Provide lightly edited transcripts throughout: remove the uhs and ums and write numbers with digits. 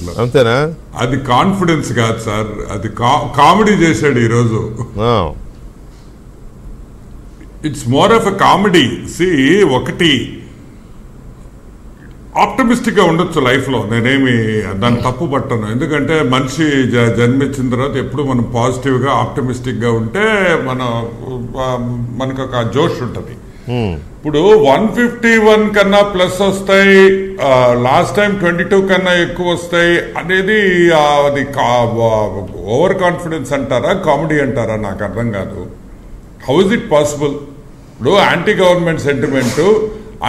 దీంట్లో. అంతేనా? అది కాన్ఫిడెన్స్ కాదు సార్, అది కామెడీ చేశాడు ఈరోజు. It's more of a comedy. ఒకటి ఆప్టమిస్టిక్ గా ఉండొచ్చు లైఫ్ లో, నేనేమి దాన్ని తప్పు పట్టను. ఎందుకంటే మనిషి జన్మించిన తర్వాత ఎప్పుడు మనం పాజిటివ్ గా ఆప్టమిస్టిక్ గా ఉంటే మనకు ఒక జోష్ ఉంటది. ఇప్పుడు 151 కన్నా ప్లస్ వస్తాయి, లాస్ట్ టైం 22 కన్నా ఎక్కువ వస్తాయి అనేది అది ఓవర్ కాన్ఫిడెన్స్ అంటారా, కామెడీ అంటారా, నాకు అర్థం కాదు. How is it possible? ఇప్పుడు యాంటీ గవర్నమెంట్ సెంటిమెంట్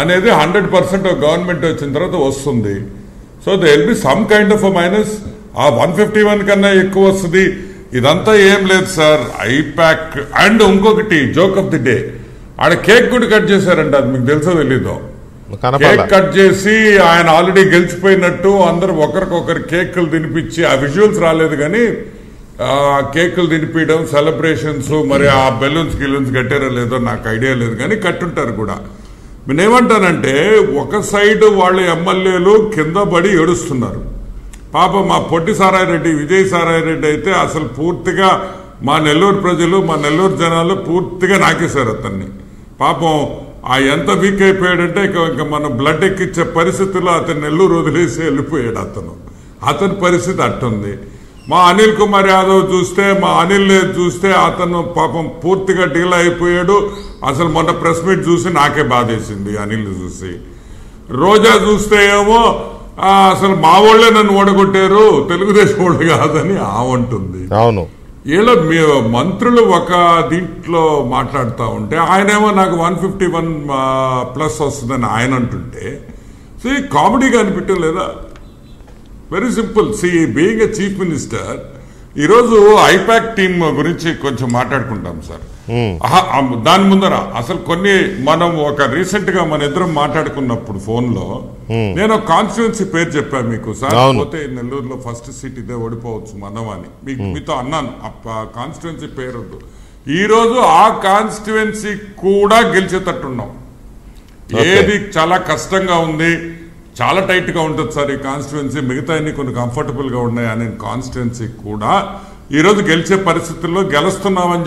అనేది 100% గవర్నమెంట్ వచ్చిన తర్వాత వస్తుంది. So they will be some kind of a minus. ఆ 151 కన్నా ఎక్కువ వస్తుంది, ఇదంతా ఏం లేదు సార్. ఐపాక్ అండ్ ఇంకొకటి జోక్ ఆఫ్ ది డే, ఆడ కేక్ కూడా కట్ చేశారంట, అది మీకు తెలుసో తెలీదో. కేక్ కట్ చేసి ఆయన ఆల్రెడీ గెలిచిపోయినట్టు అందరు ఒకరికొకరు కేకులు తినిపించి, ఆ విజువల్స్ రాలేదు కానీ కేకులు తినిపించడం, సెలబ్రేషన్స్, మరి ఆ బెలూన్స్ గిలూన్స్ కట్టారో లేదో నాకు ఐడియా లేదు కానీ కట్టుంటారు కూడా. నేనేమంటానంటే ఒక సైడ్ వాళ్ళ ఎమ్మెల్యేలు కింద పడి ఏడుస్తున్నారు. పాప మా పొట్టి సారాయిరెడ్డి, విజయ్ సారాయిరెడ్డి అయితే అసలు పూర్తిగా మా నెల్లూరు ప్రజలు, మా నెల్లూరు జనాలు పూర్తిగా నాకేశారు అతన్ని. పాపం ఆ ఎంత వీక్ అయిపోయాడంటే ఇంకా మన బ్లడ్ ఎక్కించే పరిస్థితుల్లో అతను నెల్లూరు వదిలేసి వెళ్ళిపోయాడు. అతని పరిస్థితి అట్టుంది. మా అనిల్ కుమార్ యాదవ్ చూస్తే, మా అనిల్ చూస్తే అతను పాపం పూర్తిగా డీల్ అయిపోయాడు. అసలు మొన్న ప్రెస్ మీట్ చూసి నాకే బాధేసింది అనిల్ చూసి. రోజా చూస్తే ఏమో అసలు మా వాళ్ళే నన్ను ఓడగొట్టారు, తెలుగుదేశం వాళ్ళు కాదని ఆమంటుంది. అవును, వీళ్ళ మంత్రులు ఒక దీంట్లో మాట్లాడుతూ ఉంటే ఆయనేమో నాకు 151 ప్లస్ వస్తుందని ఆయన అంటుంటే కామెడీగా అనిపించడం లేదా? Very simple. Being a chief minister, ఈరోజు ఐపాక్ టీమ్ గురించి కొంచెం మాట్లాడుకుంటాం సార్. దాని ముందర అసలు కొన్ని మనం ఒక రీసెంట్ గా మన ఇద్దరం మాట్లాడుకున్నప్పుడు ఫోన్ లో నేను కాన్స్టిట్యున్సీ పేరు చెప్పాను మీకు సార్. పోతే నెల్లూరులో ఫస్ట్ సీట్ ఇదే ఓడిపోవచ్చు మనం అని మీతో అన్నాను. కాన్స్టిట్యున్సీ పేరు వద్దు. ఈ రోజు ఆ కాన్స్టిట్యున్సీ కూడా గెలిచేటట్టున్నాం. ఏది చాలా కష్టంగా ఉంది, చాలా టైట్ గా ఉంటుంది సార్ ఈ కాన్స్టిట్యున్సీ, మిగతా అన్ని కొన్ని కంఫర్టబుల్ గా ఉన్నాయి అనే కాన్స్టిట్యున్సీ కూడా ఈ రోజు గెలిచే పరిస్థితుల్లో గెలుస్తున్నామని